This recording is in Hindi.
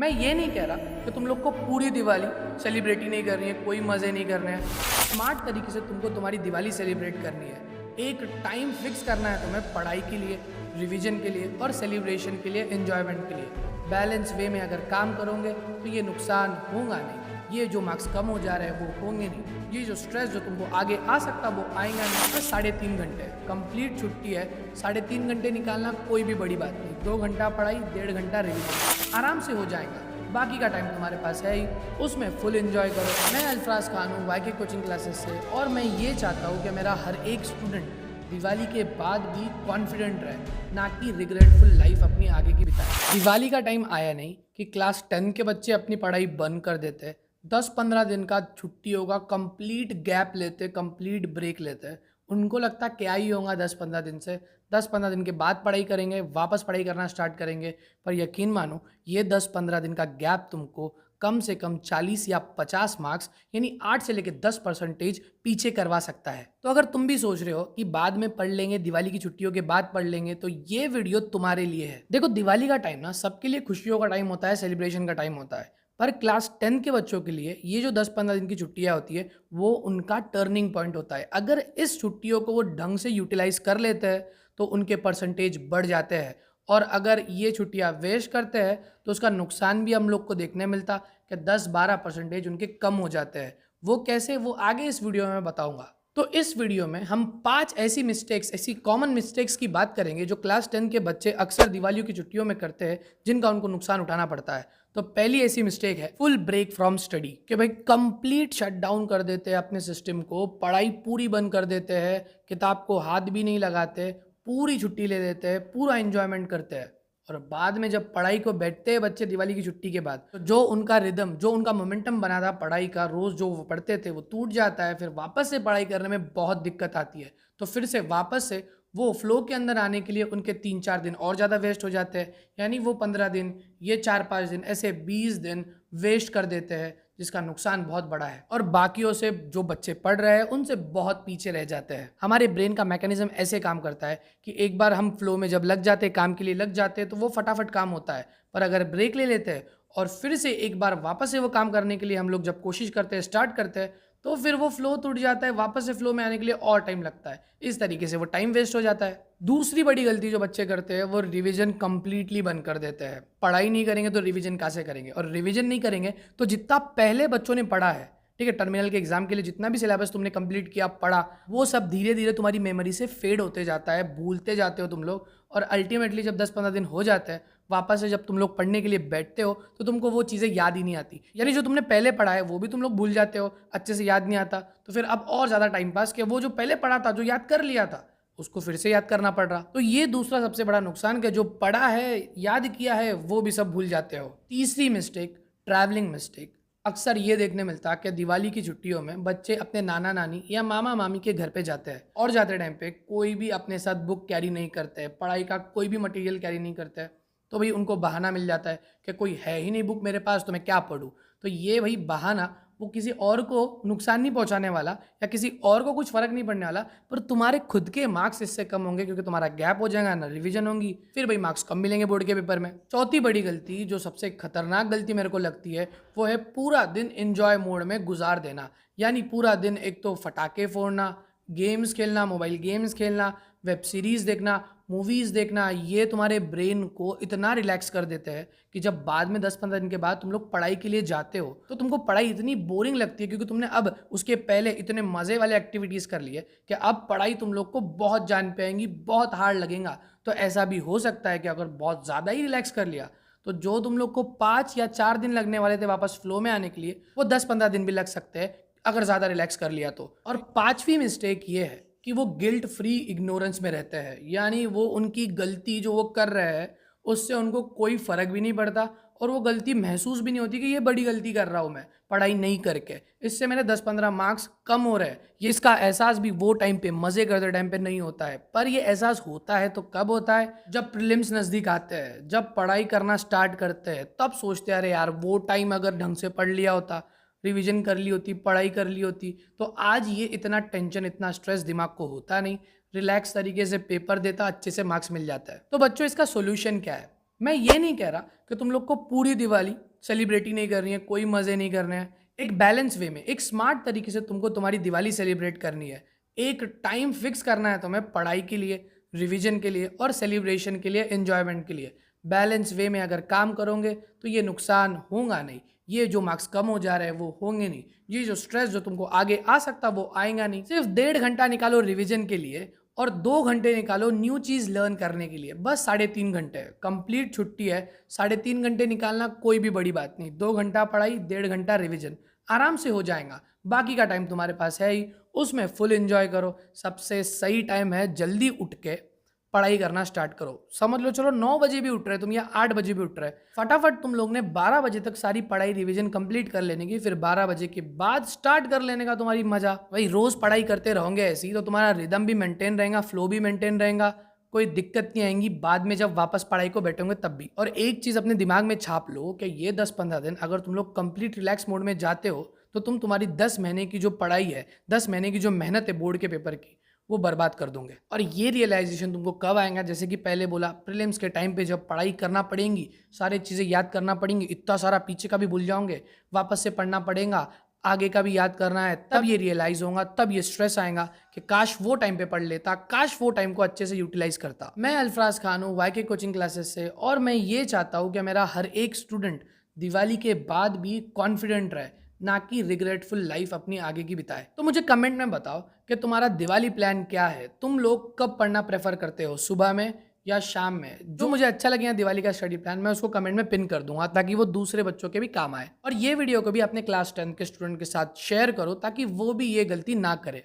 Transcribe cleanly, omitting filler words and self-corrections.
मैं ये नहीं कह रहा कि तुम लोग को पूरी दिवाली सेलिब्रेट ही नहीं करनी है, कोई मज़े नहीं करने हैं। स्मार्ट तरीके से तुमको तुम्हारी दिवाली सेलिब्रेट करनी है। एक टाइम फिक्स करना है तुम्हें पढ़ाई के लिए, रिवीजन के लिए और सेलिब्रेशन के लिए, एंजॉयमेंट के लिए। बैलेंस वे में अगर काम करोगे तो ये नुकसान होगा नहीं, ये जो मार्क्स कम हो जा रहे हैं वो होंगे नहीं, ये जो स्ट्रेस जो तुमको आगे आ सकता वो आएगा नहीं। बस 3.5 घंटे कंप्लीट छुट्टी है, 3.5 घंटे निकालना कोई भी बड़ी बात नहीं। 2 घंटा पढ़ाई, 1.5 घंटा रिवीजन आराम से हो जाएगा। बाकी का टाइम तुम्हारे पास है ही, उसमें फुल एंजॉय करो। मैं अल्फराज खान हूँ वाईके कोचिंग क्लासेस से, और मैं ये चाहता हूँ कि मेरा हर एक स्टूडेंट दिवाली के बाद भी कॉन्फिडेंट रहे, ना कि रिग्रेटफुल लाइफ अपनी आगे की बिताए। दिवाली का टाइम आया नहीं कि क्लास 10 के बच्चे अपनी पढ़ाई बंद कर देते, 10-15 दिन का छुट्टी होगा, कंप्लीट गैप लेते, कंप्लीट ब्रेक लेते। उनको लगता क्या ही होगा 10-15 दिन से, 10-15 दिन के बाद पढ़ाई करेंगे, वापस पढ़ाई करना स्टार्ट करेंगे। पर यकीन मानो ये 10-15 दिन का गैप तुमको कम से कम 40 या 50 मार्क्स यानी 8 से लेकर 10% पीछे करवा सकता है। तो अगर तुम भी सोच रहे हो कि बाद में पढ़ लेंगे, दिवाली की छुट्टियों के बाद पढ़ लेंगे, तो ये वीडियो तुम्हारे लिए है। देखो, दिवाली का टाइम ना सबके लिए खुशियों का टाइम होता है, सेलिब्रेशन का टाइम होता है। पर क्लास 10 के बच्चों के लिए ये जो 10-15 दिन की छुट्टियां होती है वो उनका टर्निंग पॉइंट होता है। अगर इस छुट्टियों को वो ढंग से यूटिलाइज कर लेते हैं तो उनके परसेंटेज बढ़ जाते हैं, और अगर ये छुट्टियां वेस्ट करते हैं तो उसका नुकसान भी हम लोग को देखने मिलता कि 10-12% उनके कम हो जाते हैं। वो कैसे, वो आगे इस वीडियो में बताऊंगा। तो इस वीडियो में हम 5 ऐसी मिस्टेक्स, ऐसी कॉमन मिस्टेक्स की बात करेंगे जो क्लास 10 के बच्चे अक्सर दिवाली की छुट्टियों में करते हैं, जिनका उनको नुकसान उठाना पड़ता है। तो पहली ऐसी मिस्टेक है फुल ब्रेक फ्रॉम स्टडी, कि भाई कंप्लीट शट डाउन कर देते हैं अपने सिस्टम को, पढ़ाई पूरी बंद कर देते हैं, किताब को हाथ भी नहीं लगाते, पूरी छुट्टी ले लेते हैं, पूरा एंजॉयमेंट करते हैं। और बाद में जब पढ़ाई को बैठते हैं बच्चे दिवाली की छुट्टी के बाद, तो जो उनका रिदम, जो उनका मोमेंटम बना था पढ़ाई का, रोज जो वो पढ़ते थे वो टूट जाता है। फिर वापस से पढ़ाई करने में बहुत दिक्कत आती है। तो फिर से वापस से वो फ्लो के अंदर आने के लिए उनके 3-4 दिन और ज़्यादा वेस्ट हो जाते हैं। यानी वो 15 दिन, ये 4-5 दिन, ऐसे 20 दिन वेस्ट कर देते हैं, जिसका नुकसान बहुत बड़ा है। और बाकियों से, जो बच्चे पढ़ रहे हैं उनसे बहुत पीछे रह जाते हैं। हमारे ब्रेन का मैकेनिज्म ऐसे काम करता है कि एक बार हम फ्लो में जब लग जाते हैं, काम के लिए लग जाते हैं, तो वो फटाफट काम होता है। पर अगर ब्रेक ले लेते हैं और फिर से एक बार वापस से वो काम करने के लिए हम लोग जब कोशिश करते हैं, स्टार्ट करते हैं, तो फिर वो फ्लो टूट जाता है, वापस से फ्लो में आने के लिए और टाइम लगता है। इस तरीके से वो टाइम वेस्ट हो जाता है। दूसरी बड़ी गलती जो बच्चे करते हैं वो रिवीजन कंप्लीटली बंद कर देते हैं। पढ़ाई नहीं करेंगे तो रिवीजन कैसे करेंगे, और रिवीजन नहीं करेंगे तो जितना पहले बच्चों ने पढ़ा है, ठीक है, टर्मिनल के एग्जाम के लिए जितना भी सिलेबस तुमने कंप्लीट किया, पढ़ा, वो सब धीरे धीरे तुम्हारी मेमोरी से फेड होते जाता है, भूलते जाते हो तुम लोग। और अल्टीमेटली जब 10-15 दिन हो जाते हैं, वापस से जब तुम लोग पढ़ने के लिए बैठते हो तो तुमको वो चीज़ें याद ही नहीं आती। यानी जो तुमने पहले पढ़ा है वो भी तुम लोग भूल जाते हो, अच्छे से याद नहीं आता। तो फिर अब और ज़्यादा टाइम पास कि वो जो पहले पढ़ा था, जो याद कर लिया था, उसको फिर से याद करना पड़ रहा। तो ये दूसरा सबसे बड़ा नुकसान, कि जो पढ़ा है, याद किया है, वो भी सब भूल जाते हो। तीसरी मिस्टेक, ट्रैवलिंग मिस्टेक। अक्सर ये देखने मिलता है कि दिवाली की छुट्टियों में बच्चे अपने नाना नानी या मामा मामी के घर पे जाते हैं, और जाते टाइम पे कोई भी अपने साथ बुक कैरी नहीं करते, पढ़ाई का कोई भी मटेरियल कैरी नहीं करते। तो भाई उनको बहाना मिल जाता है कि कोई है ही नहीं बुक मेरे पास, तो मैं क्या पढूं। तो ये भाई बहाना वो किसी और को नुकसान नहीं पहुंचाने वाला, या किसी और को कुछ फर्क नहीं पड़ने वाला, पर तुम्हारे खुद के मार्क्स इससे कम होंगे, क्योंकि तुम्हारा गैप हो जाएगा, ना रिवीजन होंगी, फिर भाई मार्क्स कम मिलेंगे बोर्ड के पेपर में। चौथी बड़ी गलती, जो सबसे खतरनाक गलती मेरे को लगती है, वो है पूरा दिन एंजॉय मोड में गुजार देना। यानी पूरा दिन एक तो फटाके फोड़ना, गेम्स खेलना, मोबाइल गेम्स खेलना, वेब सीरीज़ देखना, मूवीज़ देखना, ये तुम्हारे ब्रेन को इतना रिलैक्स कर देते हैं कि जब बाद में 10-15 दिन के बाद तुम लोग पढ़ाई के लिए जाते हो तो तुमको पढ़ाई इतनी बोरिंग लगती है, क्योंकि तुमने अब उसके पहले इतने मज़े वाले एक्टिविटीज़ कर लिए कि अब पढ़ाई तुम लोग को बहुत जान पे आएंगी, बहुत हार्ड लगेगा। तो ऐसा भी हो सकता है कि अगर बहुत ज़्यादा ही रिलैक्स कर लिया तो जो तुम लोग को 5 या 4 दिन लगने वाले थे वापस फ्लो में आने के लिए, वो 10-15 दिन भी लग सकते हैं अगर ज़्यादा रिलैक्स कर लिया तो। और पांचवी मिस्टेक ये है कि वो गिल्ट फ्री इग्नोरेंस में रहते हैं। यानी वो उनकी गलती जो वो कर रहे हैं उससे उनको कोई फ़र्क भी नहीं पड़ता, और वो गलती महसूस भी नहीं होती कि ये बड़ी गलती कर रहा हूँ मैं पढ़ाई नहीं करके, इससे मेरे 10-15 मार्क्स कम हो रहे हैं। ये इसका एहसास भी वो टाइम पे, मज़े करते टाइम पे नहीं होता है। पर ये एहसास होता है तो कब होता है, जब प्रीलिम्स नज़दीक आते हैं, जब पढ़ाई करना स्टार्ट करते हैं, तब सोचते हैं अरे यार वो टाइम अगर ढंग से पढ़ लिया होता, रिवीजन कर ली होती, पढ़ाई कर ली होती, तो आज ये इतना टेंशन, इतना स्ट्रेस दिमाग को होता नहीं, रिलैक्स तरीके से पेपर देता, अच्छे से मार्क्स मिल जाता है। तो बच्चों, इसका सोल्यूशन क्या है? मैं ये नहीं कह रहा कि तुम लोग को पूरी दिवाली सेलिब्रेट ही नहीं कर रही है, कोई मज़े नहीं करने हैं। एक बैलेंस वे में, एक स्मार्ट तरीके से तुमको तुम्हारी दिवाली सेलिब्रेट करनी है। एक टाइम फिक्स करना है तुम्हें पढ़ाई के लिए, रिवीजन के लिए और सेलिब्रेशन के लिए, एन्जॉयमेंट के लिए। बैलेंस वे में अगर काम करोगे तो ये नुकसान होगा नहीं, ये जो मार्क्स कम हो जा रहे हैं वो होंगे नहीं, ये जो स्ट्रेस जो तुमको आगे आ सकता वो आएगा नहीं। सिर्फ 1.5 घंटा निकालो रिवीजन के लिए और 2 घंटे निकालो न्यू चीज़ लर्न करने के लिए। बस 3.5 घंटे कंप्लीट छुट्टी है। 3.5 घंटे निकालना कोई भी बड़ी बात नहीं। 2 घंटा पढ़ाई, 1.5 घंटा रिवीजन, आराम से हो जाएगा। बाकी का टाइम तुम्हारे पास है ही, उसमें फुल एंजॉय करो। सबसे सही टाइम है जल्दी उठ के पढ़ाई करना स्टार्ट करो। समझ लो चलो 9 बजे भी उठ रहे तुम या 8 बजे भी उठ रहे, फटाफट तुम लोग ने 12 बजे तक सारी पढ़ाई रिवीजन कंप्लीट कर लेने की। फिर 12 बजे के बाद स्टार्ट कर लेने का तुम्हारी मजा। भाई रोज पढ़ाई करते रहोगे ऐसी तो तुम्हारा रिदम भी मेंटेन रहेगा, फ्लो भी मेंटेन रहेगा, कोई दिक्कत नहीं आएंगी बाद में जब वापस पढ़ाई को बैठोगे तब भी। और एक चीज अपने दिमाग में छाप लो कि ये 10-15 दिन अगर तुम लोग कंप्लीट रिलैक्स मोड में जाते हो तो तुम तुम्हारी 10 महीने की जो पढ़ाई है, 10 महीने की जो मेहनत है बोर्ड के पेपर की, वो बर्बाद कर दोगे। और ये रियलाइजेशन तुमको कब आएगा, जैसे कि पहले बोला, प्रीलिम्स के टाइम पे जब पढ़ाई करना पड़ेगी, सारी चीज़ें याद करना पड़ेंगी, इतना सारा पीछे का भी भूल जाओगे, वापस से पढ़ना पड़ेगा, आगे का भी याद करना है, तब ये रियलाइज होगा, तब ये स्ट्रेस आएगा कि काश वो टाइम पे पढ़ लेता, काश वो टाइम को अच्छे से यूटिलाइज करता। मैं अल्फराज खान हूँ YK कोचिंग क्लासेस से, और मैं ये चाहता हूँ कि मेरा हर एक स्टूडेंट दिवाली के बाद भी कॉन्फिडेंट रहे, ना कि रिग्रेटफुल लाइफ अपनी आगे की बिताए। तो मुझे कमेंट में बताओ कि तुम्हारा दिवाली प्लान क्या है। तुम लोग कब पढ़ना प्रेफर करते हो, सुबह में या शाम में? जो मुझे अच्छा लगे यहाँ दिवाली का स्टडी प्लान, मैं उसको कमेंट में पिन कर दूंगा ताकि वो दूसरे बच्चों के भी काम आए। और ये वीडियो को भी अपने क्लास 10 के स्टूडेंट के साथ शेयर करो ताकि वो भी ये गलती ना करे।